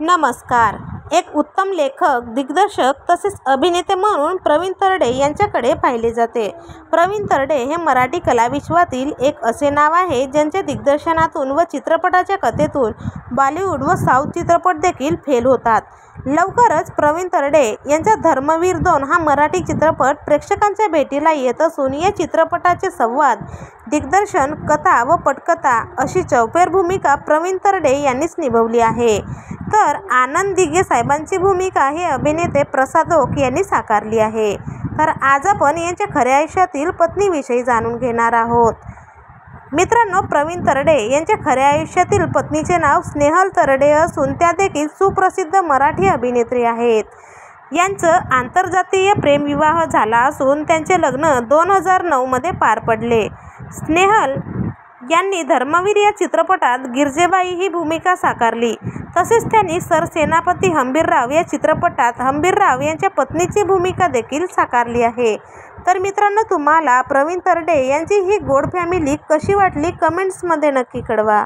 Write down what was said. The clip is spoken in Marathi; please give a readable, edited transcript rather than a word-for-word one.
नमस्कार. एक उत्तम लेखक, दिग्दर्शक तसेच अभिनेते म्हणून प्रवीण तरडे यांच्याकडे पाहिले जाते. प्रवीण तरडे हे मराठी कलाविश्वातील एक असे नाव आहे ज्यांच्या दिग्दर्शनातून व चित्रपटाच्या कथेतून बॉलिवूड व साऊथ चित्रपट देखील फेल होतात. लवकरच प्रवीण तरडे यांचा धर्मवीर 2 हा मराठी चित्रपट प्रेक्षकांच्या भेटीला येत असून या चित्रपटाचे संवाद, दिग्दर्शन, कथा व पटकथा अशी चौफेर भूमिका प्रवीण तरडे यांनीच निभावली आहे. तर आनंद दिघे साहेबांची भूमिका हे अभिनेते प्रसाद ओक यांनी साकारली आहे. तर आज आपण यांच्या खऱ्या आयुष्यातील पत्नीविषयी जाणून घेणार आहोत. मित्रांनो, प्रवीण तरडे यांच्या खऱ्या आयुष्यातील पत्नीचे नाव स्नेहल तरडे असून त्या देखील सुप्रसिद्ध मराठी अभिनेत्री आहेत. यांचं आंतरजातीय प्रेमविवाह झाला असून त्यांचे लग्न 2009 मध्ये पार पडले. स्नेहल यांनी धर्मवीर या चित्रपटात गिरजेबाई ही भूमिका साकारली. तसेच त्यांनी सरसेनापती हंबीरराव या चित्रपटात हंबीरराव यांच्या पत्नीची भूमिका देखील साकारली आहे. तर मित्रांनो, तुम्हाला प्रवीण तरडे यांची ही गोड फॅमिली कशी वाटली कमेंट्समध्ये नक्की कळवा.